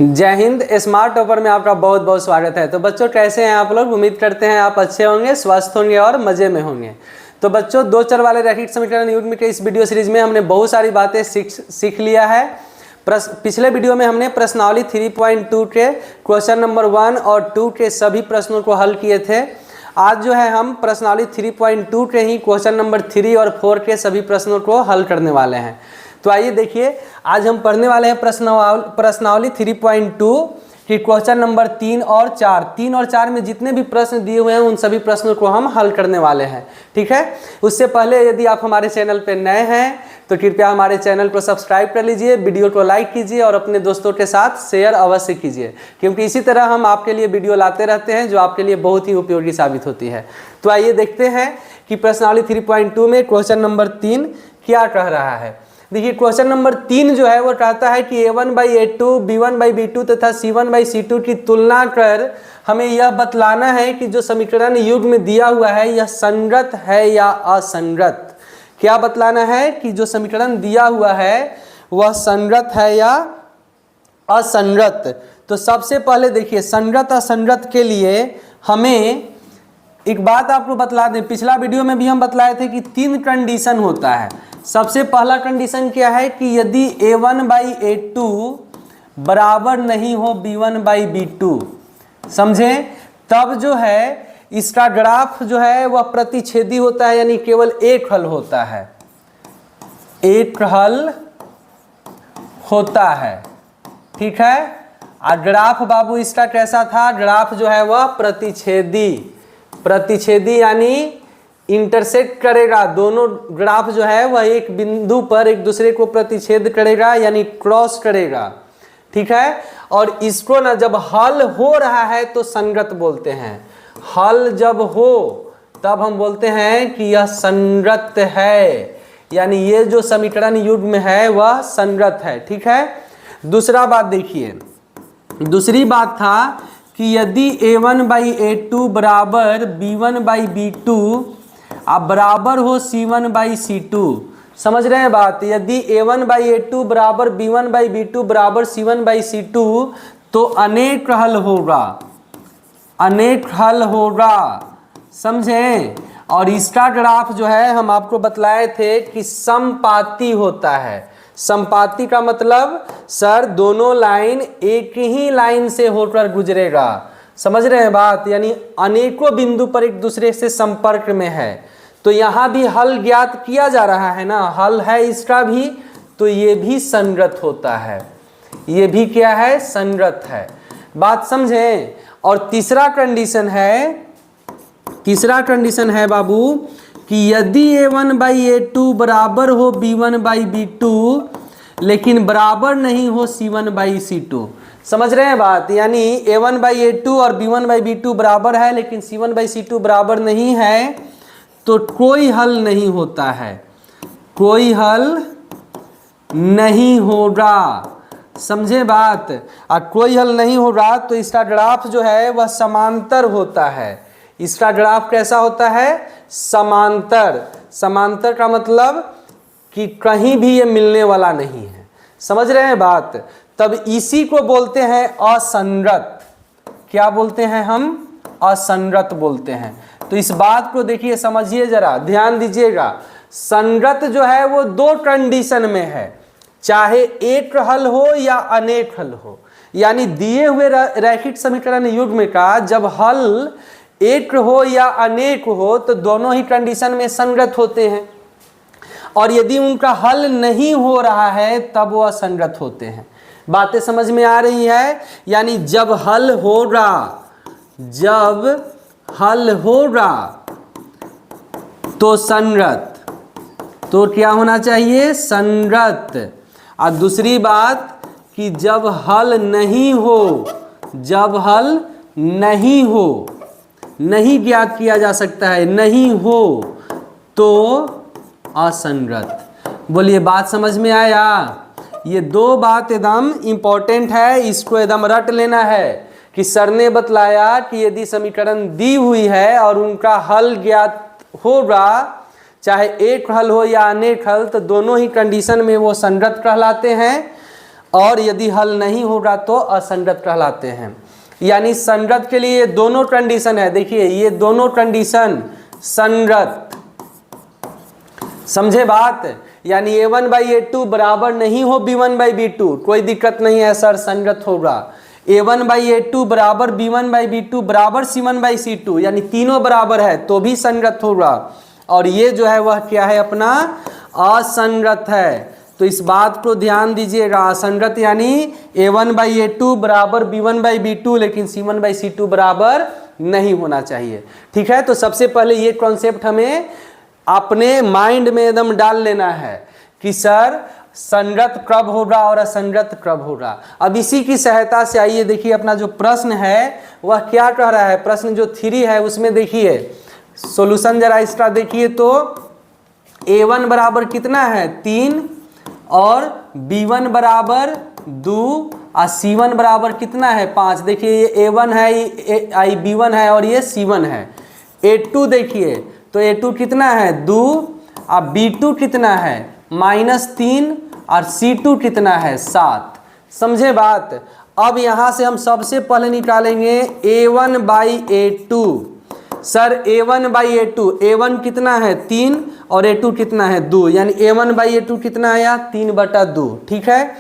जय Hind. Smart topper में आपका बहुत बहुत स्वागत है। तो बच्चों कैसे हैं आप लोग? उम्मीद करते हैं आप अच्छे होंगे, स्वस्थ होंगे और मज़े में होंगे। तो बच्चों दो चर वाले रैखिक समीकरण युग्म के इस वीडियो सीरीज में हमने बहुत सारी बातें सीख लिया है। पिछले वीडियो में हमने प्रश्नावली 3.2 के क्वेश्चन नंबर 1 और 2 के सभी प्रश्नों को हल किए थे। आज जो है हम प्रश्नावली 3.2 के ही क्वेश्चन नंबर 3 और 4 के सभी प्रश्नों को हल करने वाले हैं। तो आइए देखिए, आज हम पढ़ने वाले हैं प्रश्नावली 3.2 की क्वेश्चन नंबर 3 और 4। 3 और 4 में जितने भी प्रश्न दिए हुए हैं उन सभी प्रश्नों को हम हल करने वाले हैं। ठीक है, उससे पहले यदि आप हमारे चैनल पर नए हैं तो कृपया हमारे चैनल को सब्सक्राइब कर लीजिए, वीडियो को लाइक कीजिए और अपने दोस्तों के साथ शेयर अवश्य कीजिए, क्योंकि इसी तरह हम आपके लिए वीडियो लाते रहते हैं जो आपके लिए बहुत ही उपयोगी साबित होती है। तो आइए देखते हैं कि प्रश्नावली 3.2 में क्वेश्चन नंबर 3 क्या कह रहा है। देखिए, क्वेश्चन नंबर 3 जो है वो कहता है कि a1/a2 b1/b2 तथा c1/c2 की तुलना कर हमें यह बतलाना है कि जो समीकरण युग्म दिया हुआ है यह संगत है या असंगत। क्या बतलाना है कि जो समीकरण दिया हुआ है वह संगत है या असंगत। तो सबसे पहले देखिए, संगत असंगत के लिए हमें एक बात आपको बतला दें। पिछला वीडियो में भी हम बतलाए थे कि 3 कंडीशन होता है। सबसे पहला कंडीशन क्या है कि यदि a1/a2 बराबर नहीं हो b1/b2, समझे, तब जो है इसका ग्राफ जो है वह प्रतिच्छेदी होता है, यानी केवल एक हल होता है, एक हल होता है। ठीक है, और ग्राफ बाबू इसका कैसा था? ग्राफ जो है वह प्रतिच्छेदी यानी इंटरसेक्ट करेगा। दोनों ग्राफ जो है वह एक बिंदु पर एक दूसरे को प्रतिच्छेद करेगा यानी क्रॉस करेगा। ठीक है, और इसको ना जब हल हो रहा है तो संगत बोलते हैं। हल जब हो तब हम बोलते हैं कि यह संगत है, यानी ये जो समीकरण युग्म है वह संगत है। ठीक है, दूसरा बात देखिए, दूसरी बात था कि यदि a1/a2 बराबर b1/b2 अब बराबर हो c1/c2, समझ रहे हैं बात? यदि a1/a2 बराबर b1/b2 बराबर c1/c2 तो अनेक हल होगा, अनेक हल होगा, समझे। और इसका ग्राफ जो है हम आपको बतलाए थे कि समपाती होता है। समपाती का मतलब सर दोनों लाइन एक ही लाइन से होकर गुजरेगा, समझ रहे हैं बात? यानी अनेकों बिंदु पर एक दूसरे से संपर्क में है। तो यहाँ भी हल ज्ञात किया जा रहा है ना, हल है इसका भी, तो ये भी संगत होता है। ये भी क्या है? संगत है। बात समझें। और तीसरा कंडीशन है बाबू कि यदि a1/a2 बराबर हो b1/b2 लेकिन बराबर नहीं हो c1/c2, समझ रहे हैं बात? यानी a1/a2 और b1/b2 बराबर है लेकिन c1/c2 बराबर नहीं है तो कोई हल नहीं होता है, कोई हल नहीं होगा, समझे बात? और कोई हल नहीं होगा तो इसका ग्राफ जो है वह समांतर होता है। इसका ग्राफ कैसा होता है? समांतर। समांतर का मतलब कि कहीं भी ये मिलने वाला नहीं है, समझ रहे हैं बात? तब इसी को बोलते हैं असंगत। क्या बोलते हैं हम? असंगत बोलते हैं। तो इस बात को देखिए, समझिए, जरा ध्यान दीजिएगा। संगत जो है वो 2 कंडीशन में है, चाहे एक हल हो या अनेक हल हो। यानी दिए हुए रैखिक समीकरण युग्म का जब हल एक हो या अनेक हो तो दोनों ही कंडीशन में संगत होते हैं, और यदि उनका हल नहीं हो रहा है तब वो असंगत होते हैं। बातें समझ में आ रही है? यानी जब हल होगा तो संगत, तो क्या होना चाहिए? संगत। और दूसरी बात कि जब हल नहीं हो, नहीं ज्ञात किया जा सकता है, नहीं हो तो असंगत। बोलिए, बात समझ में आया? ये 2 बात एकदम इंपॉर्टेंट है, इसको एकदम रट लेना है कि सर ने बतलाया कि यदि समीकरण दी हुई है और उनका हल ज्ञात होगा, चाहे एक हल हो या अनेक हल, तो दोनों ही कंडीशन में वो संगत कहलाते हैं। और यदि हल नहीं होगा तो असंगत कहलाते हैं। यानी संगत के लिए दोनों कंडीशन है। देखिए ये दोनों कंडीशन संगत, समझे बात। यानी a1/a2 बराबर नहीं हो b1/b2, कोई दिक्कत नहीं है सर, संगत होगा। a1/a2 बराबर b1/b2 बराबर c1/c2, यानी तीनों बराबर है तो भी संगत होगा। और ये जो है वह क्या है अपना असंगत है। तो इस बात को ध्यान दीजिएगा, असंगत यानी a1/a2 बराबर b1/b2 लेकिन c1/c2 बराबर नहीं होना चाहिए। ठीक है, तो सबसे पहले ये कॉन्सेप्ट हमें अपने माइंड में एकदम डाल लेना है कि सर संगत कब होगा और असंगत कब होगा। अब इसी की सहायता से आइए देखिए अपना जो प्रश्न है वह क्या कह रहा है। प्रश्न जो 3 है उसमें देखिए सॉल्यूशन जरा इसका देखिए तो a1 बराबर कितना है 3 और b1 बराबर 2 और c1 बराबर कितना है 5। देखिए ये a1 है, ये b1 है और ये c1 है। a2 देखिए तो a2 कितना है 2 और b2 कितना है -3 और c2 कितना है 7। समझे बात। अब यहाँ से हम सबसे पहले निकालेंगे a1/a2। सर a1/a2, a1 कितना है 3 और a2 कितना है 2, यानी a1/a2 कितना आया 3/2। ठीक है,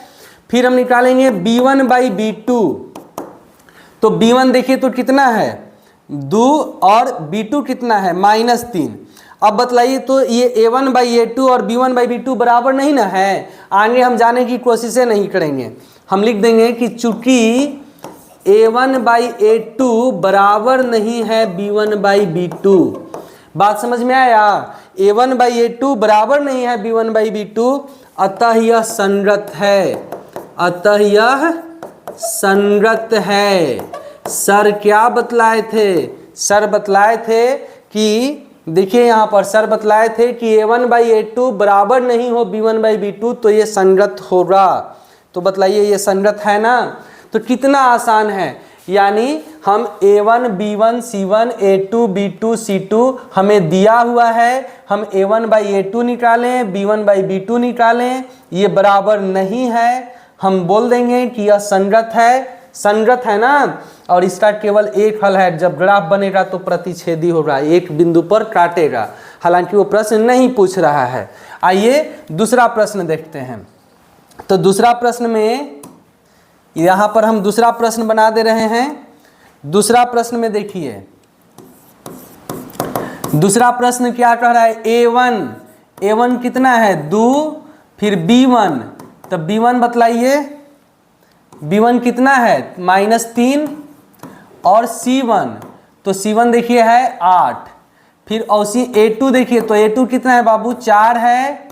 फिर हम निकालेंगे b1/b2। तो b1 देखिए तो कितना है 2 और b2 कितना है -3। अब बतलाइए तो ये a1/a2 और b1/b2 बराबर नहीं ना है। आगे हम जाने की कोशिशें नहीं करेंगे, हम लिख देंगे कि चूंकि a1/a2 बराबर नहीं है b1/b2। बात समझ में आया। a1/a2 बराबर नहीं है b1/b2, अतः यह संगत है, अतः यह संगत है। सर क्या बतलाए थे, सर बतलाए थे कि देखिए यहाँ पर सर बतलाए थे कि a1/a2 बराबर नहीं हो b1/b2 तो ये संगत होगा। तो बतलाइए ये संगत है ना। तो कितना आसान है, यानी हम a1 b1 c1 a2 b2 c2 हमें दिया हुआ है, हम a1/a2 निकालें b1/b2 निकालें, ये बराबर नहीं है, हम बोल देंगे कि यह संगत है। संगत है ना। और इसका केवल एक हल है, जब ग्राफ बनेगा तो प्रतिच्छेदी होगा, एक बिंदु पर काटेगा। हालांकि वो प्रश्न नहीं पूछ रहा है। आइए दूसरा प्रश्न देखते हैं। तो दूसरा प्रश्न में यहाँ पर हम दूसरा प्रश्न बना दे रहे हैं। दूसरा प्रश्न में देखिए दूसरा प्रश्न क्या कह रहा है a1 कितना है 2, फिर b1, तो b1 बतलाइए b1 कितना है -3 और c1, तो c1 देखिए है 8। फिर औसी a2 देखिए तो a2 कितना है बाबू 4 है,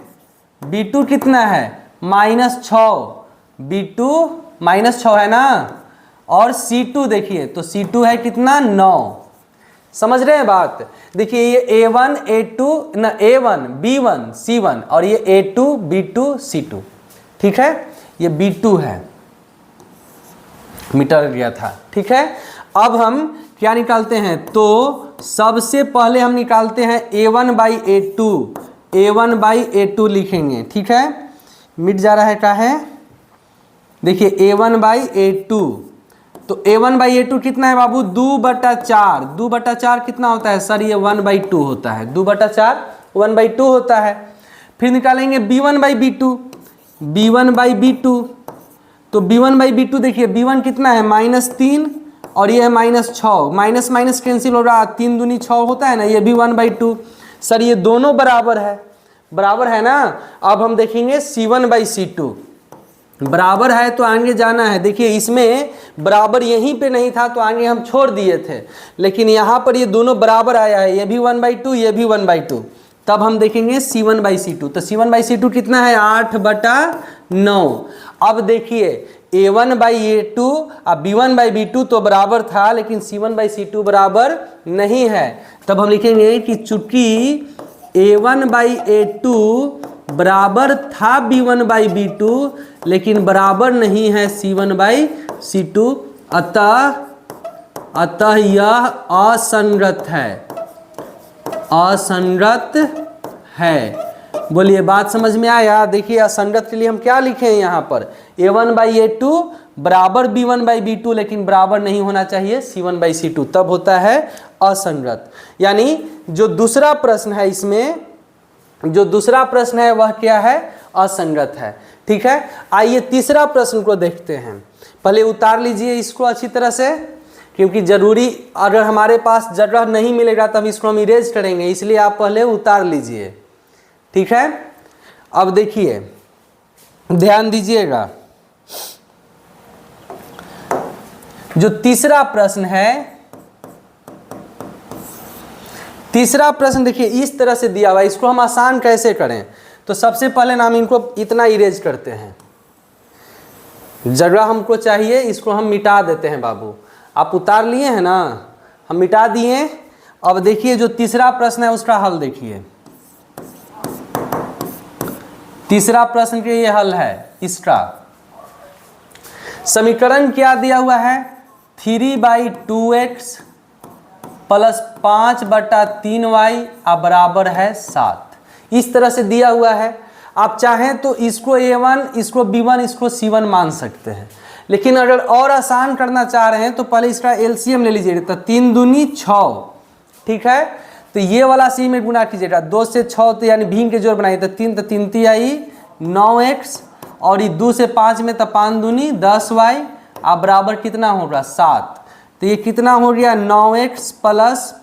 b2 कितना है -6, b2 -6 है ना। और c2 देखिए तो c2 है कितना 9। समझ रहे हैं बात। देखिए ये a1 a2 ना a1 b1 c1 और ये a2 b2 c2। ठीक है, ये b2 है, मिटा गया था। ठीक है, अब हम क्या निकालते हैं, तो सबसे पहले हम निकालते हैं a1/a2। a1/a2 लिखेंगे। ठीक है, मिट जा रहा है क्या है, देखिए a1/a2, तो a1/a2 कितना है बाबू 2/4। 2/4 कितना होता है सर, ये 1/2 होता है। 2/4 1/2 होता है। फिर निकालेंगे b1/b2। b1/b2, तो b1/b2 देखिए b1 कितना है -3 और ये है -6, माइनस माइनस कैंसिल हो रहा, 3 दूनी 6 होता है ना, ये भी 1/2। सर ये दोनों बराबर है, बराबर है ना। अब हम देखेंगे c1/c2 बराबर है तो आगे जाना है। देखिए इसमें बराबर यहीं पे नहीं था तो आगे हम छोड़ दिए थे, लेकिन यहाँ पर ये दोनों बराबर आया है, ये भी 1/2 ये भी 1/2। तब हम देखेंगे c1/c2, तो c1/c2 कितना है 8/9। अब देखिए a1/a2 और b1/b2 तो बराबर था, लेकिन c1/c2 बराबर नहीं है। तब हम लिखेंगे कि चूंकि a1/a2 बराबर था b1/b2 लेकिन बराबर नहीं है c1/c2, अतः यह असंगत है, असंगत है। बोलिए बात समझ में आया। देखिए असंगत के लिए हम क्या लिखे हैं यहाँ पर, A1/A2 बराबर B1/B2, लेकिन बराबर नहीं होना चाहिए C1/C2, तब होता है असंगत। यानी जो दूसरा प्रश्न है इसमें, जो दूसरा प्रश्न है वह क्या है, असंगत है। ठीक है, आइए तीसरा प्रश्न को देखते हैं। पहले उतार लीजिए इसको अच्छी तरह से, क्योंकि जरूरी अगर हमारे पास जगह नहीं मिलेगा तब इसको हम इरेज करेंगे, इसलिए आप पहले उतार लीजिए। ठीक है, अब देखिए ध्यान दीजिएगा, जो तीसरा प्रश्न है, तीसरा प्रश्न देखिए इस तरह से दिया हुआ है। इसको हम आसान कैसे करें, तो सबसे पहले हम इनको इतना इरेज करते हैं, जगह हमको चाहिए, इसको हम मिटा देते हैं। बाबू आप उतार लिए हैं ना, हम मिटा दिए। अब देखिए जो तीसरा प्रश्न है उसका हल देखिए, तीसरा प्रश्न के ये हल है। इसका समीकरण क्या दिया हुआ है, 3/2x प्लस 5/3y बराबर है 7। इस तरह से दिया हुआ है। आप चाहें तो इसको A1, इसको B1, इसको C1 मान सकते हैं, लेकिन अगर और आसान करना चाह रहे हैं तो पहले इसका LCM ले लीजिएगा, तो 3 दूनी 6। ठीक है, तो ये वाला C में गुना कीजिएगा, 2 से 6 तो यानी भीम के जोड़ बनाइए, तो 3 तो 3 ती आई 9x, और ये 2 से 5 में तो 5 दूनी 10y बराबर कितना होगा 7। तो ये कितना हो गया 9x प्लस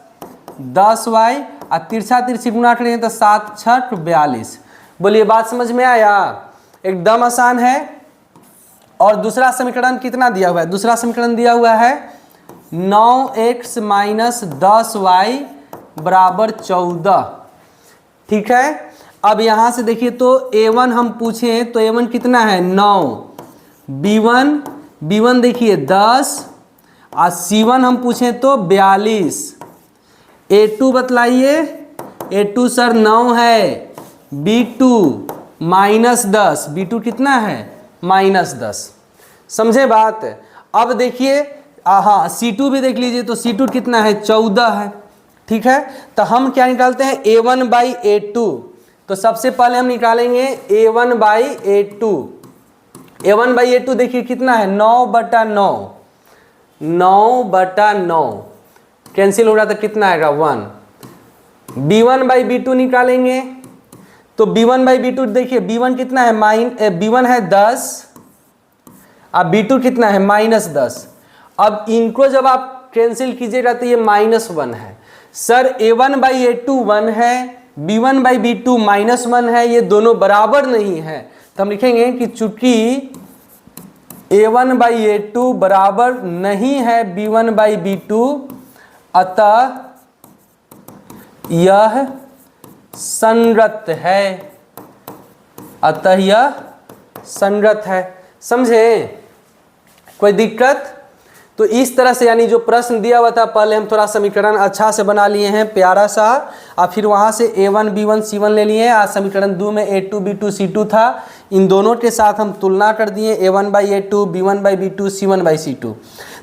10y, और तिरछा तिरछी गुना करेंगे तो 7 6 42। बोलिए बात समझ में आया, एकदम आसान है। और दूसरा समीकरण कितना दिया हुआ है, दूसरा समीकरण दिया हुआ है 9x माइनस 10y बराबर 14। ठीक है, अब यहाँ से देखिए तो A1 हम पूछे तो A1 कितना है 9, B1 देखिए 10, और C1 हम पूछें तो 42। A2 बतलाइए, A2 सर 9 है, B2 माइनस 10, B2 कितना है -10। समझे बात। अब देखिए हाँ C2 भी देख लीजिए, तो C2 कितना है 14 है। ठीक है, तो हम क्या निकालते हैं A1/A2, तो सबसे पहले हम निकालेंगे A1/A2। A1/A2 देखिए कितना है 9/9, 9/9 कैंसिल हो रहा था, कितना आएगा 1। B1/B2 निकालेंगे, तो B1/B2 देखिए B1 कितना है B1 है 10, अब B2 कितना है -10। अब इनको जब आप कैंसिल कीजिएगा तो ये -1 है। सर A1/A2 1 है, B1/B2 -1 है, ये दोनों बराबर नहीं है, तो हम लिखेंगे कि चूंकि A1/A2 बराबर नहीं है B1/B2, अतः यह संगत है, अतः यह संगत है। समझे, कोई दिक्कत। तो इस तरह से यानी जो प्रश्न दिया हुआ था, पहले हम थोड़ा समीकरण अच्छा से बना लिए हैं प्यारा सा, और फिर वहाँ से A1 B1 C1 ले लिए। आज समीकरण 2 में A2 B2 C2 था, इन दोनों के साथ हम तुलना कर दिए A1/A2 B1/B2 C1/C2।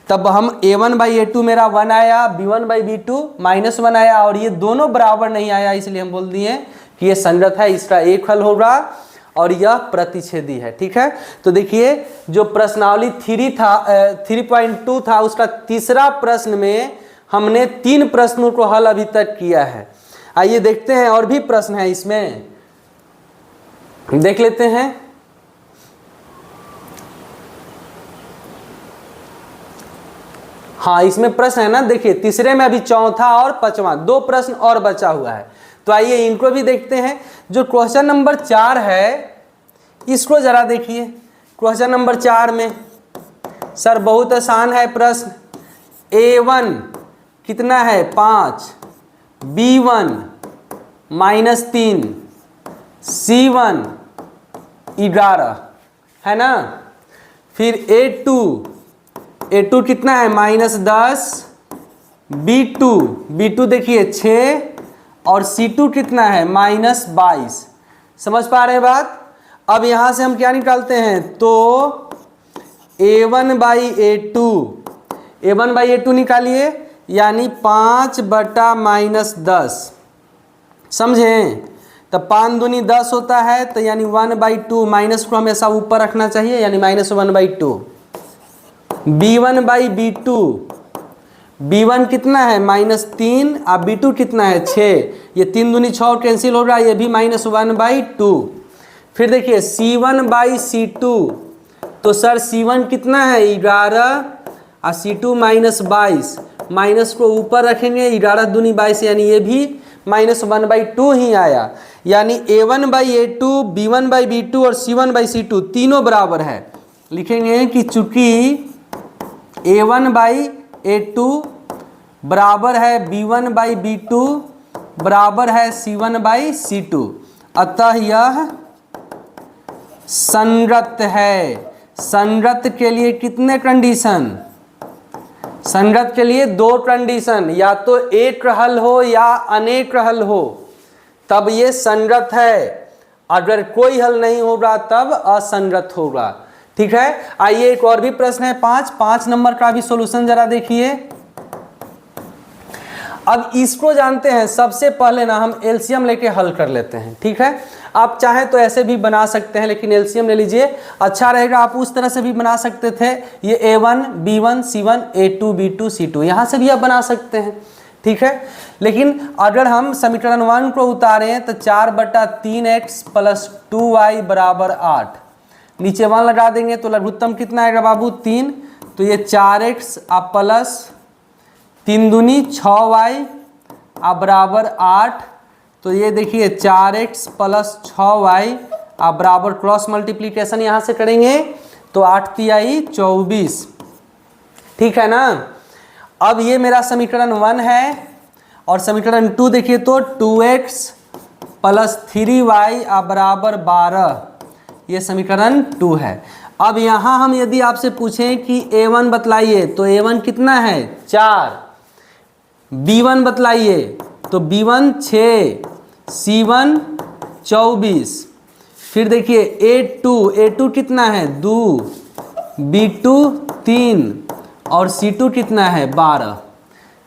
तब हम A1/A2 मेरा 1 आया, B1/B2 -1 आया, और ये दोनों बराबर नहीं आया, इसलिए हम बोल दिए कि ये संगत है, इसका एक हल होगा और यह प्रतिच्छेदी है। ठीक है, तो देखिए जो प्रश्नावली 3.2 था उसका तीसरा प्रश्न में हमने 3 प्रश्नों को हल अभी तक किया है। आइए देखते हैं और भी प्रश्न है इसमें, देख लेते हैं। हाँ इसमें प्रश्न है ना, देखिए तीसरे में अभी चौथा और पांचवा 2 प्रश्न और बचा हुआ है, तो आइए इनको भी देखते हैं। जो क्वेश्चन नंबर 4 है इसको जरा देखिए। क्वेश्चन नंबर 4 में सर बहुत आसान है प्रश्न। A1 कितना है 5, B1 -3, C1 11 है ना। फिर A2 कितना है -10, B2 देखिए 6, और C2 कितना है -22। समझ पा रहे हैं बात। अब यहां से हम क्या निकालते हैं, तो A1/A2 निकालिए, यानी 5/-10। समझें, तो 5 दूनी 10 होता है, तो यानी 1/2 माइनस को हमेशा ऊपर रखना चाहिए, यानी -1/2। b1/b2, b1 कितना है -3 और b2 कितना है 6, ये 3 दूनी 6 कैंसिल हो रहा है, ये भी -1/2। फिर देखिए c1/c2, तो सर c1 कितना है 11 और c2 -22, माइनस को ऊपर रखेंगे, 11 दूनी 22, यानी ये भी -1/2 ही आया। यानी a1/a2, b1/b2 और c1/c2 तीनों बराबर है। लिखेंगे कि चूंकि a1/a2 बराबर है b1/b2 बराबर है c1/c2, अतः यह संरत है। संरत के लिए कितने कंडीशन? संरत के लिए 2 कंडीशन, या तो एक हल हो या अनेक हल हो, तब ये संरत है। अगर कोई हल नहीं होगा तब असंरत होगा। ठीक है, आइए एक और भी प्रश्न है 5 नंबर का भी सॉल्यूशन जरा देखिए। अब इसको जानते हैं, सबसे पहले ना हम एलसीएम लेके हल कर लेते हैं। ठीक है, आप चाहें तो ऐसे भी बना सकते हैं, लेकिन एलसीएम ले लीजिए, अच्छा रहेगा। आप उस तरह से भी बना सकते थे, ये a1 b1 c1 a2 b2 c2, यहाँ से भी आप बना सकते हैं। ठीक है, लेकिन अगर हम समीकरण 1 को उतारें तो 4/3x + 2y = 8, नीचे 1 लगा देंगे तो लघुत्तम कितना आएगा बाबू 3, तो ये 4x प्लस 3 दूनी 6y बराबर 8, तो ये देखिए 4x + 6y बराबर क्रॉस मल्टीप्लीकेशन यहाँ से करेंगे तो 8 तिहाई 24। ठीक है ना। अब ये मेरा समीकरण 1 है, और समीकरण 2 देखिए तो 2x + 3y बराबर 12, ये समीकरण 2 है। अब यहाँ हम यदि आपसे पूछें कि a1 बतलाइए, तो a1 कितना है 4, b1 बतलाइए तो b1 6, c1 24, फिर देखिए a2 कितना है 2, b2 3 और c2 कितना है 12।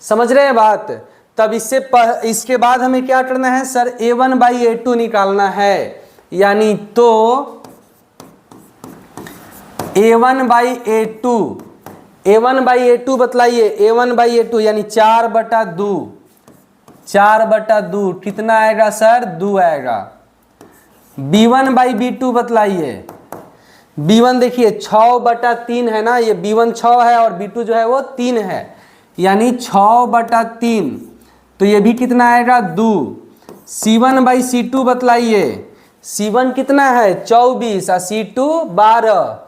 समझ रहे हैं बात। तब इसके बाद हमें क्या करना है सर, a1/a2 निकालना है, यानी तो a1/a2 बतलाइए, a1/a2 यानी 4/2 कितना आएगा सर 2 आएगा। b1/b2 बतलाइए, b1 देखिए 6/3 है ना, ये b1 6 है और b2 जो है वो 3 है, यानी 6/3, तो ये भी कितना आएगा 2। c1/c2 बतलाइए, c1 कितना है 24 और c2 12,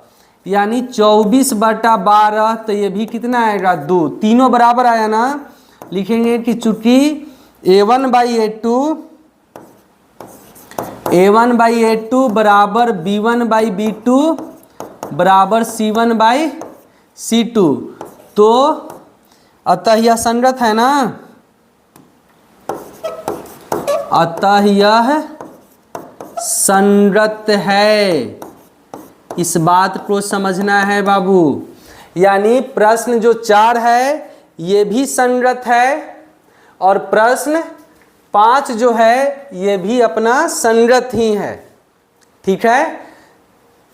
यानी 24/12, तो ये भी कितना आएगा 2, तीनों बराबर आया ना। लिखेंगे कि चूंकि a1/a2 बराबर b1/b2 बराबर c1/c2, तो अतः यह संरत है ना, अतः यह संरत है। इस बात को समझना है बाबू। यानी प्रश्न जो 4 है ये भी संरत है, और प्रश्न 5 जो है ये भी अपना संरत ही है। ठीक है,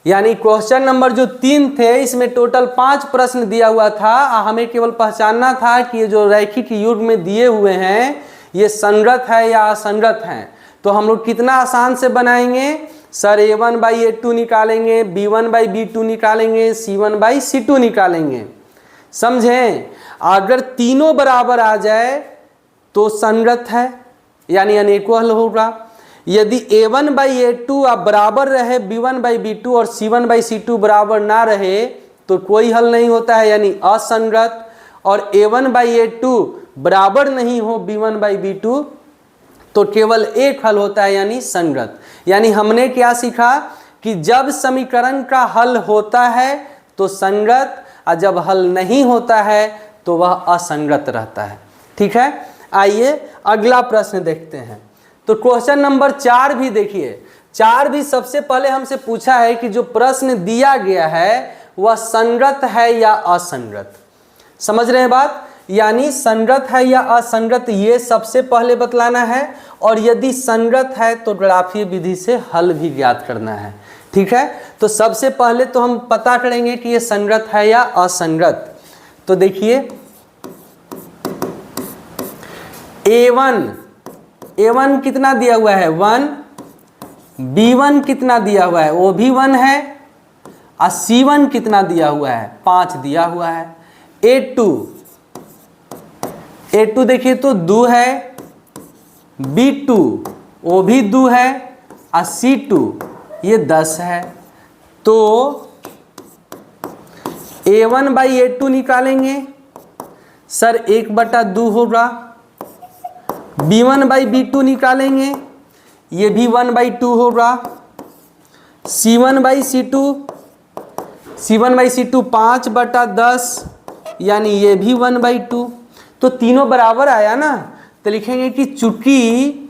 यानी क्वेश्चन नंबर जो 3 थे इसमें टोटल 5 प्रश्न दिया हुआ था, हमें केवल पहचानना था कि ये जो रैखिक युग्म में दिए हुए हैं ये संरत है या असंरत हैं। तो हम लोग कितना आसान से बनाएंगे सर, a1/a2 निकालेंगे, b1/b2 निकालेंगे, c1/c2 निकालेंगे। समझें, अगर तीनों बराबर आ जाए तो संरत है, यानी अनेकों हल होगा। यदि a1/a2 बराबर रहे b1/b2 और c1/c2 बराबर ना रहे तो कोई हल नहीं होता है, यानी असंरत। और a1/a2 बराबर नहीं हो b1/b2 तो केवल एक हल होता है, यानी संरत। यानी हमने क्या सीखा कि जब समीकरण का हल होता है तो संरत, और जब हल नहीं होता है तो वह असंरत रहता है। ठीक है, आइए अगला प्रश्न देखते हैं। तो क्वेश्चन नंबर 4 भी देखिए, 4 भी सबसे पहले हमसे पूछा है कि जो प्रश्न दिया गया है वह संरत है या असंरत। समझ रहे हैं बात। यानी संगत है या असंगत ये सबसे पहले बतलाना है, और यदि संगत है तो ग्राफीय विधि से हल भी ज्ञात करना है। ठीक है, तो सबसे पहले तो हम पता करेंगे कि ये संगत है या असंगत। तो देखिए A1 कितना दिया हुआ है 1, B1 कितना दिया हुआ है वो भी 1 है, और C1 कितना दिया हुआ है 5 दिया हुआ है। A2 देखिए तो 2 है, B2 वो भी 2 है, और C2 ये 10 है। तो A1/A2 निकालेंगे सर 1/2 होगा। B1/B2 निकालेंगे ये भी 1/2 होगा। C1/C2 5/10 यानी ये भी 1/2। तो तीनों बराबर आया ना, तो लिखेंगे कि चूंकि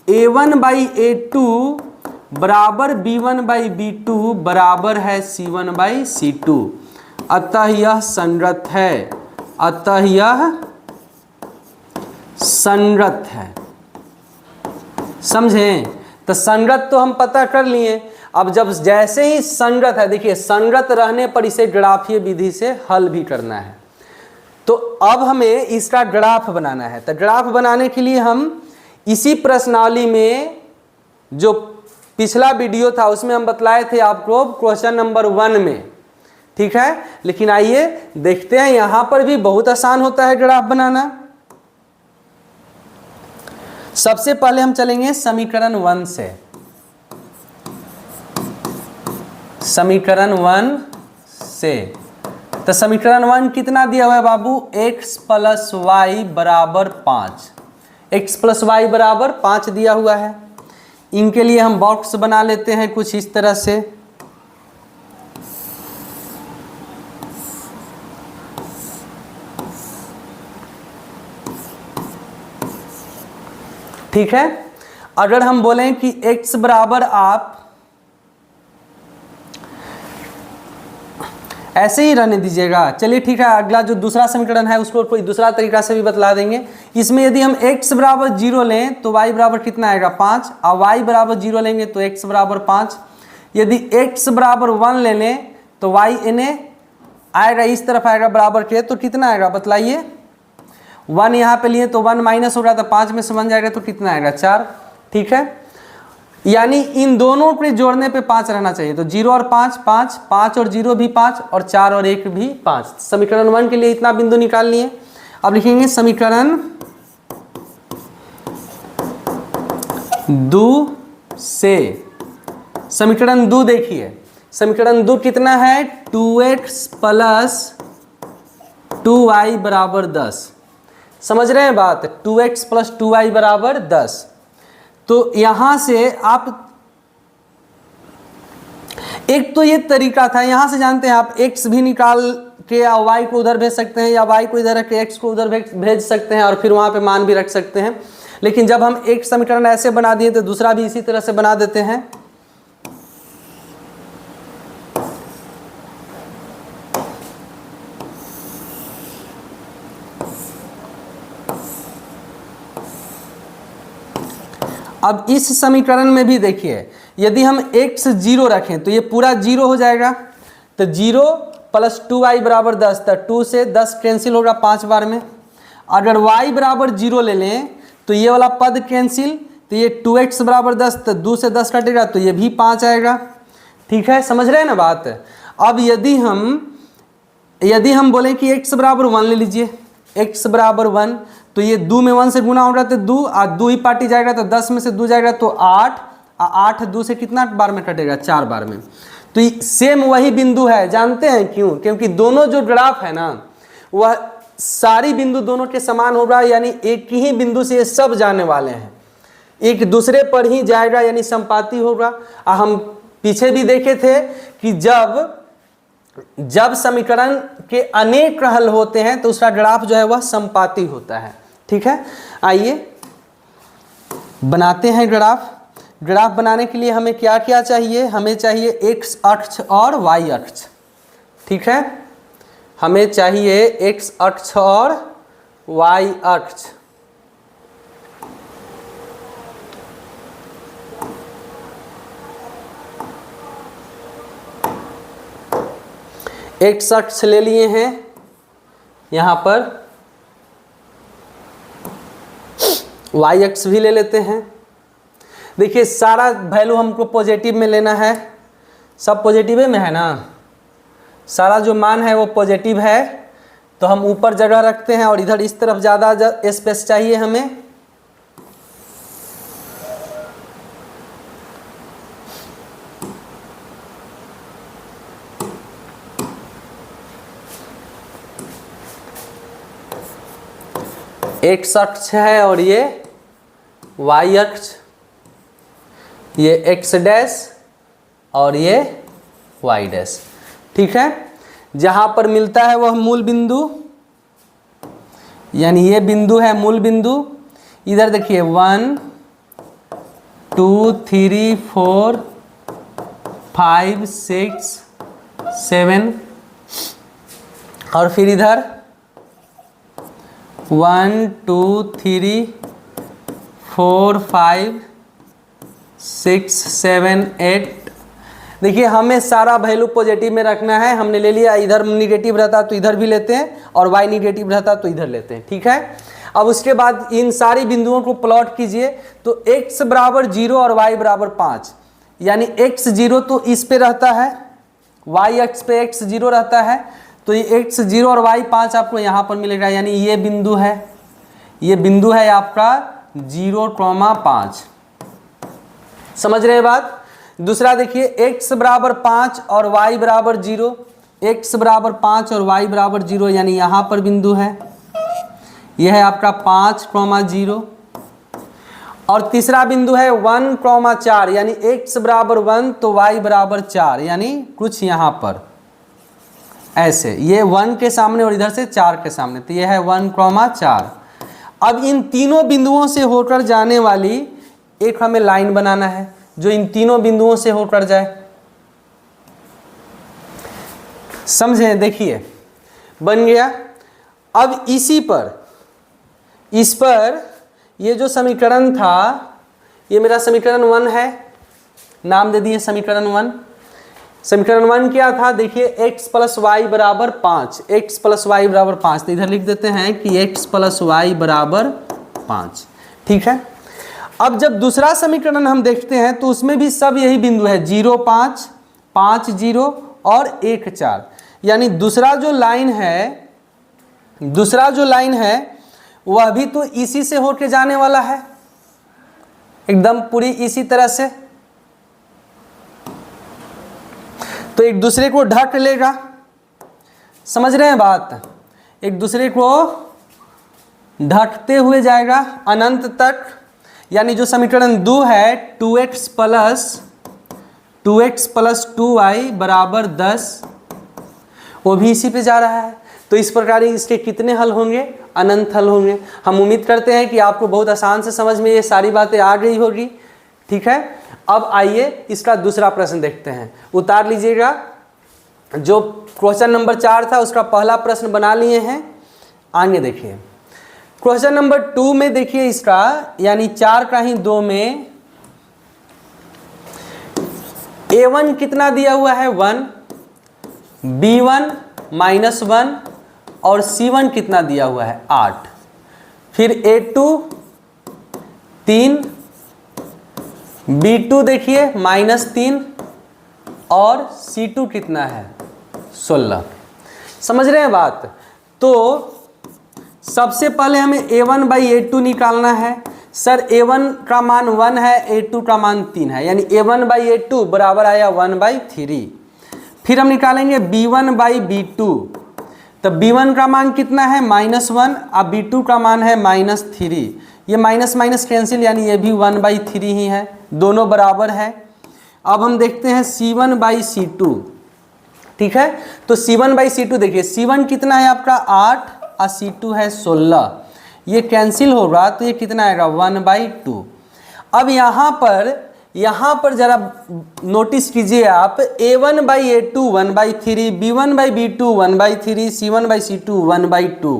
A1/A2 बराबर B1/B2 बराबर है C1/C2, अतः यह संगत है, अतः यह संगत है। समझें? तो संगत तो हम पता कर लिए। अब जब जैसे ही संगत है, देखिए संगत रहने पर इसे ग्राफीय विधि से हल भी करना है। तो अब हमें इसका ग्राफ बनाना है। तो ग्राफ बनाने के लिए हम इसी प्रश्नावली में, जो पिछला वीडियो था उसमें हम बतलाए थे आपको क्वेश्चन नंबर 1 में, ठीक है। लेकिन आइए देखते हैं, यहां पर भी बहुत आसान होता है ग्राफ बनाना। सबसे पहले हम चलेंगे समीकरण 1 से। समीकरण 1 से तो समीकरण 1 कितना दिया हुआ है बाबू, x + y = 5। x + y = 5 दिया हुआ है। इनके लिए हम बॉक्स बना लेते हैं कुछ इस तरह से। ठीक है, अगर हम बोलें कि x बराबर आप ऐसे ही रहने दीजिएगा, चलिए ठीक है। अगला जो दूसरा समीकरण है उसको कोई दूसरा तरीका से भी बतला देंगे। इसमें यदि हम x बराबर 0 लें तो y बराबर कितना आएगा 5, और y बराबर 0 लेंगे तो x बराबर 5। यदि x बराबर 1 ले लें तो y इन्हें आएगा, इस तरफ आएगा बराबर के, तो कितना आएगा बतलाइए। 1 यहाँ पे लिए तो 1 माइनस होगा तो 5 में से बन जाएगा, तो कितना आएगा 4। ठीक है, यानी इन दोनों के जोड़ने पे 5 रहना चाहिए। तो 0 और 5 5, 5 और 0 भी 5, और 4 और 1 भी 5। समीकरण 1 के लिए इतना बिंदु निकाल लिए। अब लिखेंगे समीकरण 2 से। समीकरण 2 देखिए, समीकरण 2 कितना है 2x + 2y = 10। समझ रहे हैं बात, 2x + 2y = 10। तो यहां से आप, एक तो ये तरीका था, यहां से जानते हैं आप x भी निकाल के या y को उधर भेज सकते हैं, या y को इधर रख के x को उधर भेज सकते हैं, और फिर वहां पे मान भी रख सकते हैं। लेकिन जब हम एक समीकरण ऐसे बना दिए तो दूसरा भी इसी तरह से बना देते हैं। अब इस समीकरण में भी देखिए, यदि हम x 0 रखें तो ये पूरा 0 हो जाएगा। तो 0 + 2y = 10, तो 2 से 10 कैंसिल होगा 5 बार में। अगर y = 0 ले लें तो ये वाला पद कैंसिल, तो ये 2x = 10, तो 2 से 10 कटेगा तो ये भी 5 आएगा। ठीक है, समझ रहे हैं ना बात। अब यदि हम बोलें कि x = 1 ले लीजिए, x = 1, तो ये 2 में 1 से गुना होगा तो 2, और 2 ही पार्टी जाएगा तो 10 में से 2 जाएगा तो 8, और 8 2 से कितना बार में कटेगा 4 बार में। तो सेम वही बिंदु है, जानते हैं क्यों? क्योंकि दोनों जो ग्राफ है ना, वह सारी बिंदु दोनों के समान होगा, यानी एक ही बिंदु से ये सब जाने वाले हैं, एक दूसरे पर ही जाएगा, यानी संपाती होगा। हम पीछे भी देखे थे कि जब समीकरण के अनेक हल होते हैं तो उसका ग्राफ जो है वह संपाती होता है। ठीक है, आइए बनाते हैं ग्राफ। ग्राफ बनाने के लिए हमें क्या क्या चाहिए, हमें चाहिए x अक्ष और y अक्ष। ठीक है, हमें चाहिए x अक्ष और y अक्ष, x अक्ष ले लिए हैं यहाँ पर, y अक्ष भी ले लेते हैं। देखिए सारा वैल्यू हमको पॉजिटिव में लेना है, सब पॉजिटिव में है ना, सारा जो मान है वो पॉजिटिव है, तो हम ऊपर जगह रखते हैं और इधर इस तरफ ज़्यादा स्पेस चाहिए हमें। x अक्ष है और ये y अक्ष, ये x डैश और ये y डैश, ठीक है। जहाँ पर मिलता है वह मूल बिंदु, यानी ये बिंदु है मूल बिंदु। इधर देखिए 1 2 3 4 5 6 7 और फिर इधर 1 2 3 4 5 6 7 8। देखिए हमें सारा वैल्यू पॉजिटिव में रखना है। हमने ले लिया, इधर निगेटिव रहता तो इधर भी लेते हैं और y निगेटिव रहता तो इधर लेते हैं, ठीक है। अब उसके बाद इन सारी बिंदुओं को प्लॉट कीजिए, तो x बराबर 0 और y बराबर 5, यानी x 0 तो इस पे रहता है, y अक्ष पे x 0 रहता है, तो ये x 0 और y 5 आपको यहाँ पर मिलेगा, यानी ये बिंदु है, ये बिंदु है आपका 0,5। समझ रहे हैं बात। दूसरा देखिए x बराबर 5 और y बराबर 0, x बराबर 5 और y बराबर 0, यानी यहाँ पर बिंदु है, यह है आपका 5,0। और तीसरा बिंदु है 1,4, यानी x बराबर 1 तो y बराबर 4, यानी कुछ यहाँ पर ऐसे, ये 1 के सामने और इधर से 4 के सामने, तो यह है 1,4। अब इन तीनों बिंदुओं से होकर जाने वाली एक हमें लाइन बनाना है जो इन तीनों बिंदुओं से होकर जाए। समझे, देखिए बन गया। अब इसी पर, इस पर ये जो समीकरण था, ये मेरा समीकरण 1 है, नाम दे दिए समीकरण 1। समीकरण 1 क्या था, देखिए x प्लस वाई बराबर 5, x प्लस वाई बराबर 5, तो इधर लिख देते हैं कि x प्लस वाई बराबर 5, ठीक है। अब जब दूसरा समीकरण हम देखते हैं तो उसमें भी सब यही बिंदु है, 0 5 5 0 और 1 4, यानी दूसरा जो लाइन है वह भी तो इसी से होके जाने वाला है, एकदम पूरी इसी तरह से, तो एक दूसरे को ढक लेगा। समझ रहे हैं बात, एक दूसरे को ढकते हुए जाएगा अनंत तक, यानी जो समीकरण 2 है 2x प्लस 2y बराबर 10, वो भी इसी पे जा रहा है। तो इस प्रकार इसके कितने हल होंगे, अनंत हल होंगे। हम उम्मीद करते हैं कि आपको बहुत आसान से समझ में ये सारी बातें आ गई होगी, ठीक है। अब आइए इसका दूसरा प्रश्न देखते हैं, उतार लीजिएगा। जो क्वेश्चन नंबर 4 था उसका पहला प्रश्न बना लिए हैं, आगे देखिए। क्वेश्चन नंबर 2 में देखिए इसका, यानी 4 का ही 2 में a1 कितना दिया हुआ है 1, b1 -1 और c1 कितना दिया हुआ है 8, फिर a2 3, b2 देखिए -3 और c2 कितना है 16। समझ रहे हैं बात। तो सबसे पहले हमें a1/a2 निकालना है। सर a1 का मान 1 है, a2 का मान 3 है, यानी a1/a2 बराबर आया 1/3। फिर हम निकालेंगे b1/b2, तो b1 का मान कितना है -1, अब b2 का मान है -3, ये माइनस माइनस कैंसिल, यानी ये भी 1/3 ही है, दोनों बराबर है। अब हम देखते हैं c1/c2, ठीक है। तो c1/c2 देखिए, c1 कितना है आपका 8 और c2 है 16, ये कैंसिल होगा तो ये कितना आएगा 1/2। अब यहाँ पर जरा नोटिस कीजिए आप, a1/a2 1/3, b1/b2 1/3, c1/c2 1/2,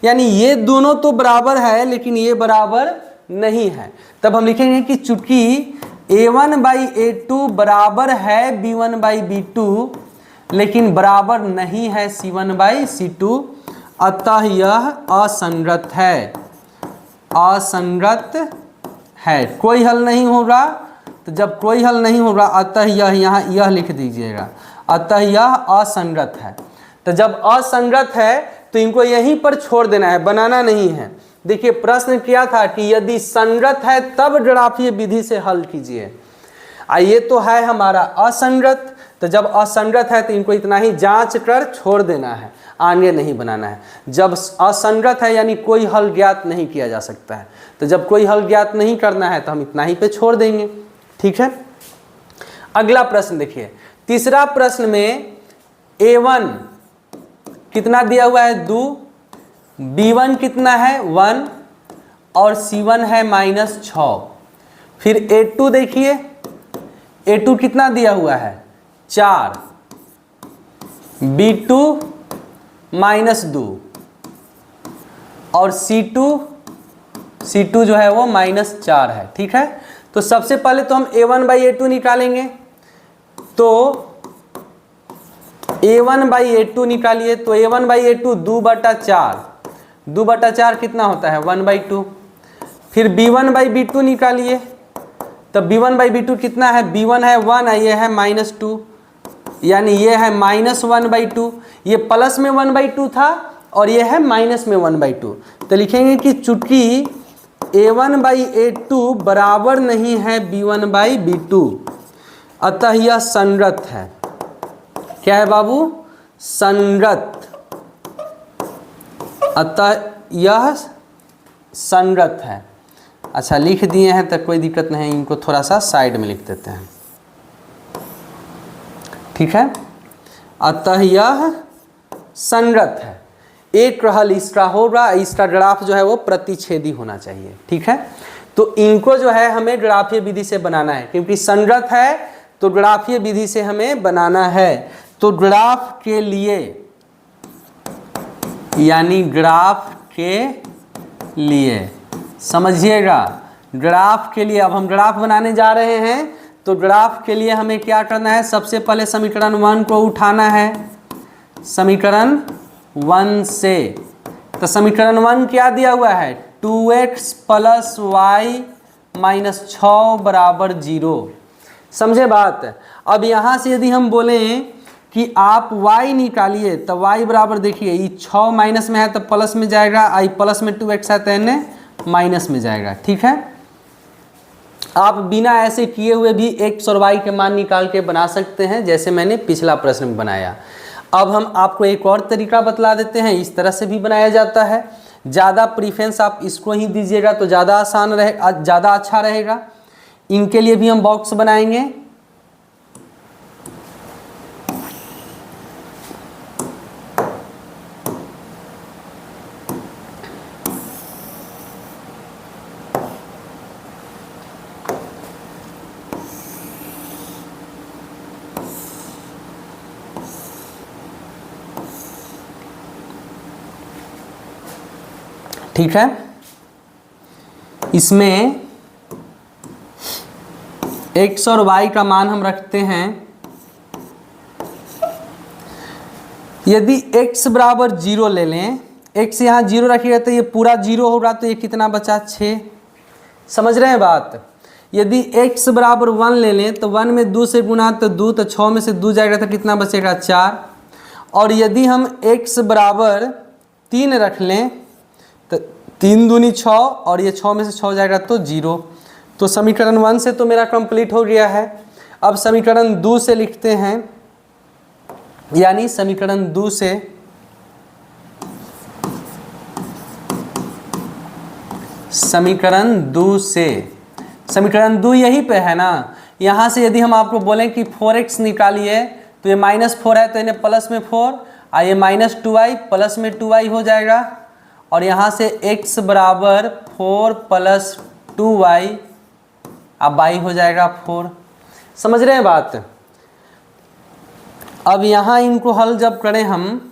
यानी ये दोनों तो बराबर है लेकिन ये बराबर नहीं है। तब हम लिखेंगे कि चूंकि a1/a2 बराबर है b1/b2 लेकिन बराबर नहीं है c1/c2, अतः यह असंगत है। असंगत है, कोई हल नहीं हो रहा। तो जब कोई हल नहीं हो रहा अतः यह, यहाँ यह लिख दीजिएगा, अतः यह असंगत है। तो जब असंगत है तो इनको यहीं पर छोड़ देना है, बनाना नहीं है। देखिए प्रश्न किया था कि यदि संगत है तब ग्राफीय विधि से हल कीजिए। ये तो है हमारा असंगत, तो जब असंगत है तो इनको इतना ही जांच कर छोड़ देना है, आगे नहीं बनाना है। जब असंगत है यानी कोई हल ज्ञात नहीं किया जा सकता है, तो जब कोई हल ज्ञात नहीं करना है तो हम इतना ही पे छोड़ देंगे। ठीक है, अगला प्रश्न देखिए। तीसरा प्रश्न में a1 कितना दिया हुआ है 2, b1 कितना है 1 और c1 है -6। फिर a2 देखिए, a2 कितना दिया हुआ है 4, b2 -2 और c2 जो है वो -4 है। ठीक है, तो सबसे पहले तो हम a1/a2 निकालेंगे। तो a1/a2 निकालिए, तो a1/a2 2/4, 2/4 कितना होता है 1/2। फिर b1/b2 निकालिए, तो b1/b2 कितना है, b1 है 1, ये है -2, यानी ये है -1/2। ये प्लस में 1/2 था और ये है माइनस में 1/2। तो लिखेंगे कि चूंकि a1/a2 बराबर नहीं है b1/b2, अतः यह संगत है। क्या है बाबू, संगत, अतः यह संगत है। अच्छा लिख दिए हैं तो कोई दिक्कत नहीं, इनको थोड़ा सा साइड में लिख देते हैं। ठीक है, अतः यह संगत है। एक हल इसका होगा, इसका ग्राफ जो है वो प्रतिच्छेदी होना चाहिए। ठीक है, तो इनको जो है हमें ग्राफीय विधि से बनाना है, क्योंकि संगत है तो ग्राफीय विधि से हमें बनाना है। तो ग्राफ के लिए, यानी ग्राफ के लिए समझिएगा, ग्राफ के लिए अब हम ग्राफ बनाने जा रहे हैं। तो ग्राफ के लिए हमें क्या करना है, सबसे पहले समीकरण 1 को उठाना है समीकरण 1 से। तो समीकरण 1 क्या दिया हुआ है, 2x + y - 6 = 0। समझे बात। अब यहाँ से यदि हम बोलें कि आप y निकालिए, तो y बराबर देखिए, ये 6 माइनस में है तो प्लस में जाएगा, आई प्लस में 2x है तो n माइनस में जाएगा। ठीक है, आप बिना ऐसे किए हुए भी x और y के मान निकाल के बना सकते हैं, जैसे मैंने पिछला प्रश्न में बनाया। अब हम आपको एक और तरीका बतला देते हैं, इस तरह से भी बनाया जाता है। ज़्यादा प्रीफरेंस आप इसको ही दीजिएगा तो ज़्यादा आसान रहेगा, ज़्यादा अच्छा रहेगा। इनके लिए भी हम बॉक्स बनाएंगे। ठीक है, इसमें x और y का मान हम रखते हैं। यदि x बराबर 0 ले लें, x यहाँ 0 रखिएगा तो ये पूरा 0 होगा, तो ये कितना बचा 6। समझ रहे हैं बात। यदि x बराबर 1 ले लें तो 1 में 2 से गुना तो 2, तो 6 में से 2 जाएगा तो कितना बचेगा 4। और यदि हम x बराबर 3 रख लें तो 3 दूनी 6 और ये 6 में से 6 जाएगा तो 0। तो समीकरण 1 से तो मेरा कंप्लीट हो गया है। अब समीकरण 2 से लिखते हैं, यानी समीकरण 2 से समीकरण 2 यहीं पे है ना। यहाँ से यदि हम आपको बोलें कि 4x निकालिए, तो ये -4 है तो इन्हें प्लस में 4, और ये -2y प्लस में 2y हो जाएगा। और यहाँ से x बराबर 4 + 2y, अब y हो जाएगा 4। समझ रहे हैं बात। अब यहाँ इनको हल जब करें हम,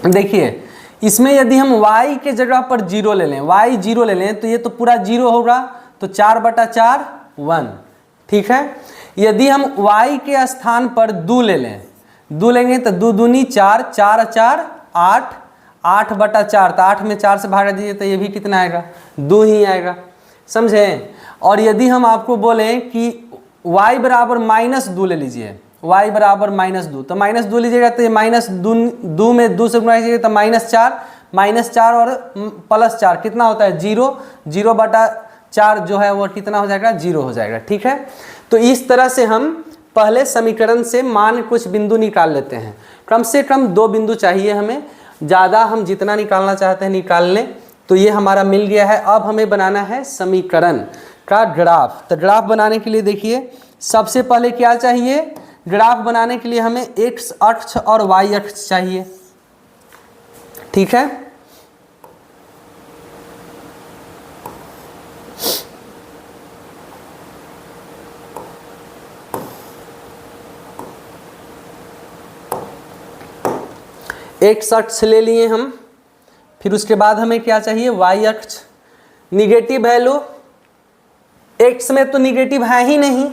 देखिए इसमें यदि हम y के जगह पर 0 ले लें, y 0 ले लें तो ये तो पूरा 0 होगा, तो 4/4 1। ठीक है, यदि हम y के स्थान पर 2 ले लें, 2 लेंगे तो 2 दूनी 4, 4 4 8, 8/4, तो 8 में 4 से भाग दीजिए तो ये भी कितना आएगा, 2 ही आएगा। समझे। और यदि हम आपको बोलें कि y बराबर -2 ले लीजिए, y बराबर -2, तो -2 लीजिएगा तो ये -2 में 2 से गुणा कीजिएगा तो -4 और +4 कितना होता है 0, 0/4 जो है वो कितना हो जाएगा 0 हो जाएगा। ठीक है, तो इस तरह से हम पहले समीकरण से मान कुछ बिंदु निकाल लेते हैं। कम से कम 2 बिंदु चाहिए हमें, ज़्यादा हम जितना निकालना चाहते हैं निकाल लें। तो ये हमारा मिल गया है। अब हमें बनाना है समीकरण का ग्राफ। तो ग्राफ बनाने के लिए देखिए सबसे पहले क्या चाहिए, ग्राफ बनाने के लिए हमें x अक्ष और y अक्ष चाहिए। ठीक है, x अक्ष ले लिए हम, फिर उसके बाद हमें क्या चाहिए y अक्ष। निगेटिव वैल्यू x में तो निगेटिव है ही नहीं,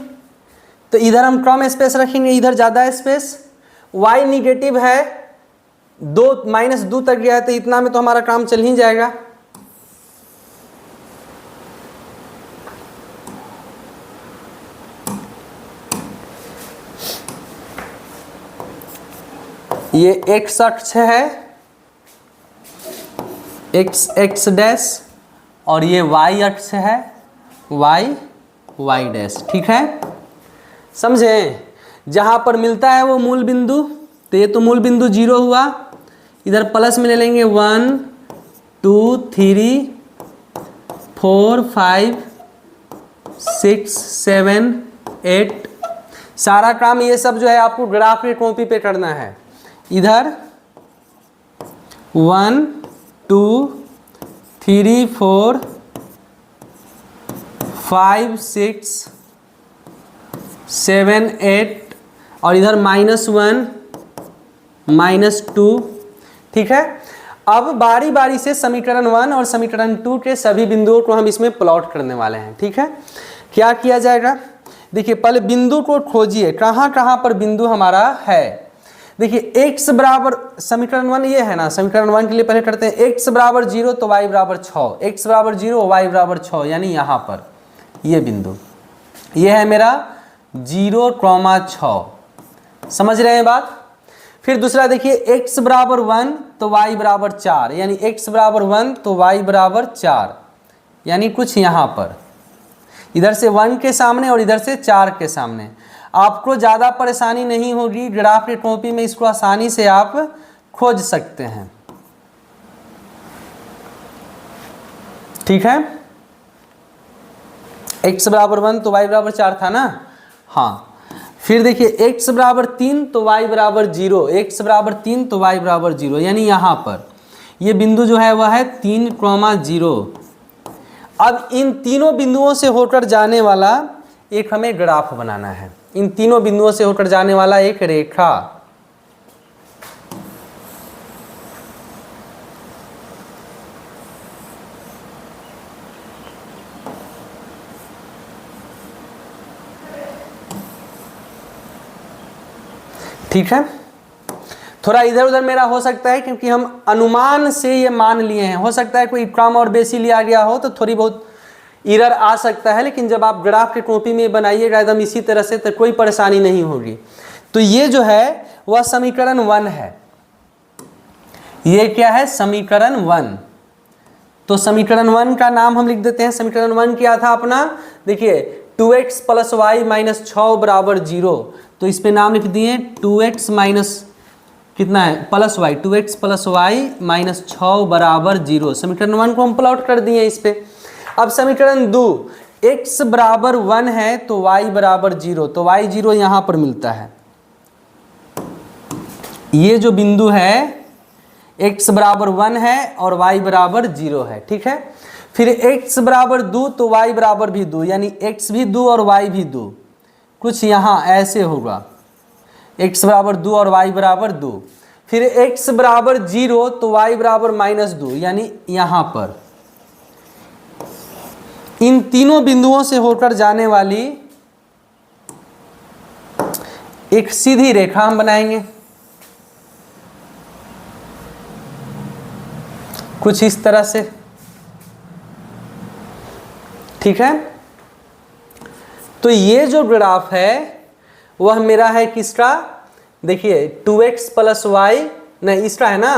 तो इधर हम कम स्पेस रखेंगे, इधर ज़्यादा स्पेस। y निगेटिव है, 2 -2 तक गया है, तो इतना में तो हमारा काम चल ही जाएगा। ये x अक्ष है, x डैश, और ये y अक्ष है, y डैश। ठीक है, समझे। जहाँ पर मिलता है वो मूल बिंदु, तो ये तो मूल बिंदु 0 हुआ, इधर प्लस में ले लेंगे 1 2 3 4 5 6 7 8। सारा काम ये सब जो है आपको ग्राफ की कॉपी पे करना है। इधर 1 2 3 4 5 6 7 8, और इधर -1 -2। ठीक है, अब बारी बारी से समीकरण 1 और समीकरण 2 के सभी बिंदुओं को हम इसमें प्लॉट करने वाले हैं। ठीक है, क्या किया जाएगा, देखिए पहले बिंदु को खोजिए, कहाँ कहाँ पर बिंदु हमारा है। देखिए x बराबर, समीकरण 1 ये है ना, समीकरण 1 के लिए पहले करते हैं x बराबर 0 तो y बराबर 6, x बराबर 0 y बराबर 6, यानी यहाँ पर ये बिंदु ये है मेरा 0,6। समझ रहे हैं बात। फिर दूसरा देखिए x बराबर 1 तो y बराबर 4, यानी x बराबर 1 तो y बराबर 4, यानी कुछ यहाँ पर, इधर से 1 के सामने और इधर से 4 के सामने। आपको ज़्यादा परेशानी नहीं होगी, ग्राफ की कॉपी में इसको आसानी से आप खोज सकते हैं। ठीक है, x बराबर 1 तो y बराबर 4 था ना। हाँ, फिर देखिए x बराबर 3 तो y बराबर 0, x बराबर 3 तो y बराबर 0, यानी यहाँ पर ये बिंदु जो है वह है 3,0। अब इन तीनों बिंदुओं से होकर जाने वाला एक हमें ग्राफ बनाना है, इन तीनों बिंदुओं से होकर जाने वाला एक रेखा। ठीक है, थोड़ा इधर उधर मेरा हो सकता है क्योंकि हम अनुमान से ये मान लिए हैं, हो सकता है कोई कम और बेसी लिया गया हो तो थोड़ी बहुत एरर आ सकता है, लेकिन जब आप ग्राफ की कॉपी में बनाइएगा एकदम इसी तरह से तो कोई परेशानी नहीं होगी। तो ये जो है वह समीकरण 1 है, ये क्या है समीकरण 1। तो समीकरण 1 का नाम हम लिख देते हैं। समीकरण 1 क्या था अपना, देखिए 2x + y - 6 बराबर 0, तो इस पे नाम लिख दिए 2x माइनस कितना है प्लस y, 2x + y - 6 बराबर 0। समीकरण 1 को हम प्लॉट कर दिए इस पे। अब समीकरण 2, x बराबर 1 है तो y बराबर 0, तो y 0 यहाँ पर मिलता है। ये जो बिंदु है x बराबर 1 है और y बराबर 0 है। ठीक है, फिर x बराबर 2 तो y बराबर भी 2, यानी x भी 2 और y भी 2, कुछ यहाँ ऐसे होगा, x बराबर 2 और y बराबर 2। फिर x बराबर 0 तो y बराबर -2, यानी यहां पर इन तीनों बिंदुओं से होकर जाने वाली एक सीधी रेखा हम बनाएंगे कुछ इस तरह से, ठीक है। तो ये जो ग्राफ है वह मेरा है किसका, देखिए 2x प्लस वाई, नहीं इसका है ना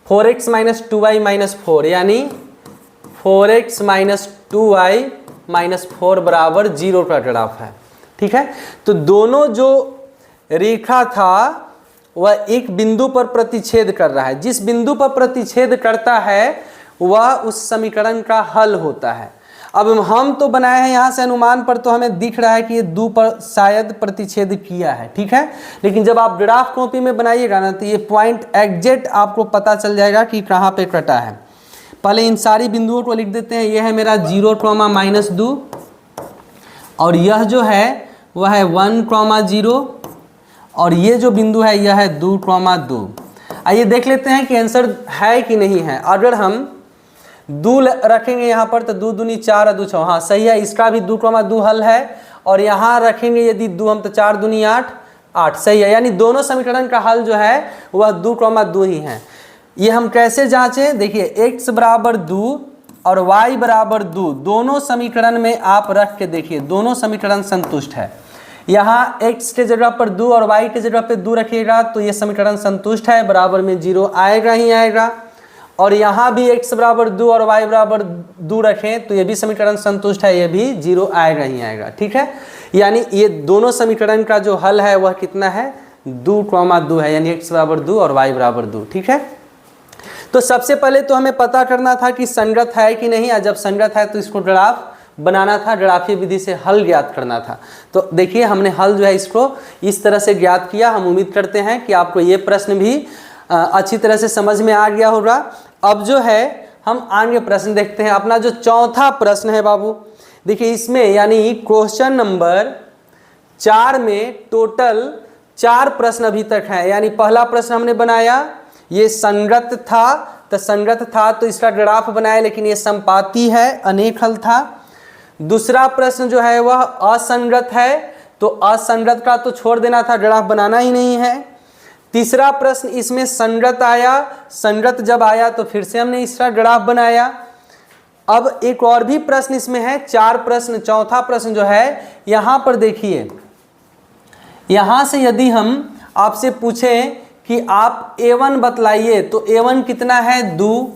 4x माइनस 2y माइनस 4, यानी 4x माइनस 2y माइनस 4 बराबर 0 का ग्राफ है, ठीक है। तो दोनों जो रेखा था वह एक बिंदु पर प्रतिच्छेद कर रहा है, जिस बिंदु पर प्रतिच्छेद करता है वह उस समीकरण का हल होता है। अब हम तो बनाए हैं यहाँ से अनुमान पर, तो हमें दिख रहा है कि ये 2 पर शायद प्रतिच्छेद किया है, ठीक है। लेकिन जब आप ग्राफ कॉपी में बनाइएगा ना तो ये पॉइंट एग्जैक्ट आपको पता चल जाएगा कि कहाँ पे कटा है। पहले इन सारी बिंदुओं को लिख देते हैं। यह है मेरा 0, -2 और यह जो है वह है 1, 0 और ये जो बिंदु है यह है 2, 2। आइए देख लेते हैं कि आंसर है कि नहीं है। अगर हम 2 रखेंगे यहाँ पर तो 2 दूनी 4 और 2 6, हाँ सही है, इसका भी 2, 2 हल है। और यहाँ रखेंगे यदि 2 हम तो 4 दूनी 8, 8 सही है, यानी दोनों समीकरण का हल जो है वह 2, 2 ही है। ये हम कैसे जांचें, देखिए x बराबर 2 और y बराबर 2 दोनों समीकरण में आप रख के देखिए, दोनों समीकरण संतुष्ट है। यहाँ x के जगह पर 2 और y के जगह पर 2 रखिएगा तो ये समीकरण संतुष्ट है, बराबर में 0 आएगा ही आएगा। और यहाँ भी x बराबर 2 और y बराबर 2 रखें तो ये भी समीकरण संतुष्ट है, ये भी 0 आएगा ही आएगा, ठीक है। यानी ये दोनों समीकरण का जो हल है वह कितना है, 2, 2 है, यानी x बराबर 2 और y बराबर 2, ठीक है। तो सबसे पहले तो हमें पता करना था कि संगत है कि नहीं, और जब संगत है तो इसको ग्राफ बनाना था, ग्राफीय विधि से हल ज्ञात करना था। तो देखिए हमने हल जो है इसको इस तरह से ज्ञात किया। हम उम्मीद करते हैं कि आपको ये प्रश्न भी अच्छी तरह से समझ में आ गया होगा। अब जो है हम आगे प्रश्न देखते हैं। अपना जो चौथा प्रश्न है बाबू, देखिए इसमें यानी क्वेश्चन नंबर 4 में टोटल 4 प्रश्न अभी तक है। यानी पहला प्रश्न हमने बनाया, ये संगत था, तो संगत था तो इसका ग्राफ बनाया, लेकिन ये संपाती है, अनेक हल था। दूसरा प्रश्न जो है वह असंगत है, तो असंगत का तो छोड़ देना था, ग्राफ बनाना ही नहीं है। तीसरा प्रश्न इसमें संगत आया, संगत जब आया तो फिर से हमने इसका ग्राफ बनाया। अब एक और भी प्रश्न इसमें है, 4 प्रश्न। चौथा प्रश्न जो है यहाँ पर देखिए, यहाँ से यदि हम आपसे पूछें कि आप a1 बतलाइए तो a1 कितना है 2,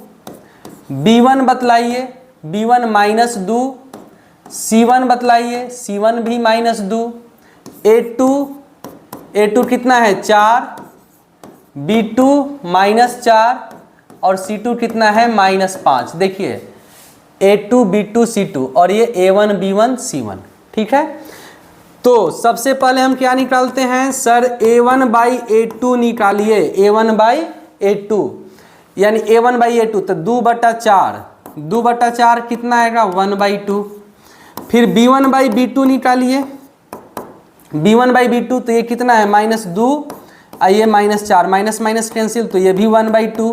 b1 बतलाइए b1 -2, c1 बतलाइए c1 भी -2, a2 कितना है 4, b2 -4 और c2 कितना है -5। देखिए a2 b2 c2 और ये a1 b1 c1, ठीक है। तो सबसे पहले हम क्या निकालते हैं सर, a1/a2 निकालिए, a1/a2 यानी a1/a2 तो 2/4, 2/4 कितना आएगा 1/2। फिर b1/b2 निकालिए, b1/b2 तो ये कितना है -2 और ये -4, माइनस माइनस कैंसिल तो ये भी 1/2।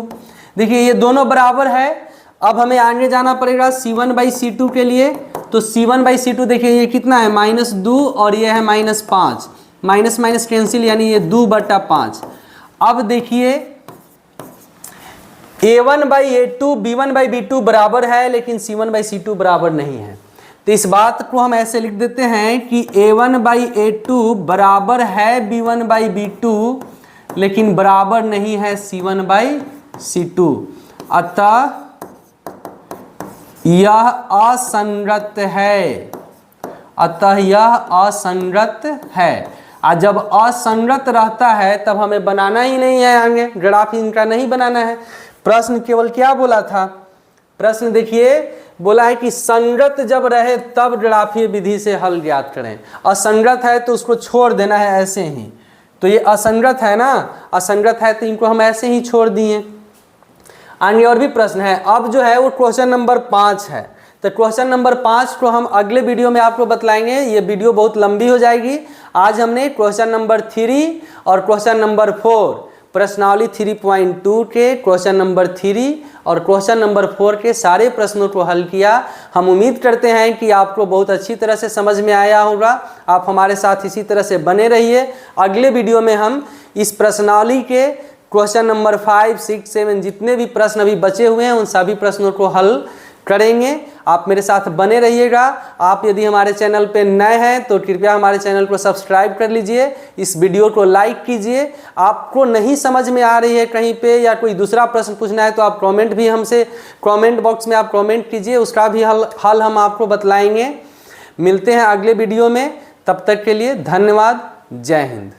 देखिए ये दोनों बराबर है। अब हमें आगे जाना पड़ेगा c1/c2 के लिए, तो c1/c2 देखिए ये कितना है -2 और ये है -5, माइनस माइनस कैंसिल यानी ये 2/5। अब देखिए a1/a2 b1/b2 बराबर है, लेकिन c1/c2 बराबर नहीं है। तो इस बात को हम ऐसे लिख देते हैं कि a1/a2 बराबर है b1/b2, लेकिन बराबर नहीं है c1/c2, अतः यह असंगत है, अतः यह असंगत है। और जब असंगत रहता है तब हमें बनाना ही नहीं है, आगे ग्राफ इनका नहीं बनाना है। प्रश्न केवल क्या बोला था, प्रश्न देखिए बोला है कि संगत जब रहे तब ग्राफीय विधि से हल ज्ञात करें, असंगत है तो उसको छोड़ देना है ऐसे ही। तो ये असंगत है ना, असंगत है तो इनको हम ऐसे ही छोड़ दिए। आगे और भी प्रश्न है। अब जो है वो क्वेश्चन नंबर 5 है, तो क्वेश्चन नंबर 5 को हम अगले वीडियो में आपको बतलाएंगे, ये वीडियो बहुत लंबी हो जाएगी। आज हमने क्वेश्चन नंबर 3 और क्वेश्चन नंबर 4 प्रश्नावली 3.2 के क्वेश्चन नंबर 3 और क्वेश्चन नंबर 4 के सारे प्रश्नों को हल किया। हम उम्मीद करते हैं कि आपको बहुत अच्छी तरह से समझ में आया होगा। आप हमारे साथ इसी तरह से बने रहिए। अगले वीडियो में हम इस प्रश्नावली के क्वेश्चन नंबर 5, 6, 7 जितने भी प्रश्न अभी बचे हुए हैं उन सभी प्रश्नों को हल करेंगे। आप मेरे साथ बने रहिएगा। आप यदि हमारे चैनल पे नए हैं तो कृपया हमारे चैनल को सब्सक्राइब कर लीजिए, इस वीडियो को लाइक कीजिए। आपको नहीं समझ में आ रही है कहीं पे या कोई दूसरा प्रश्न पूछना है तो आप कमेंट भी हमसे कमेंट बॉक्स में आप कमेंट कीजिए, उसका भी हल हम आपको बतलाएंगे। मिलते हैं अगले वीडियो में, तब तक के लिए धन्यवाद। जय हिंद।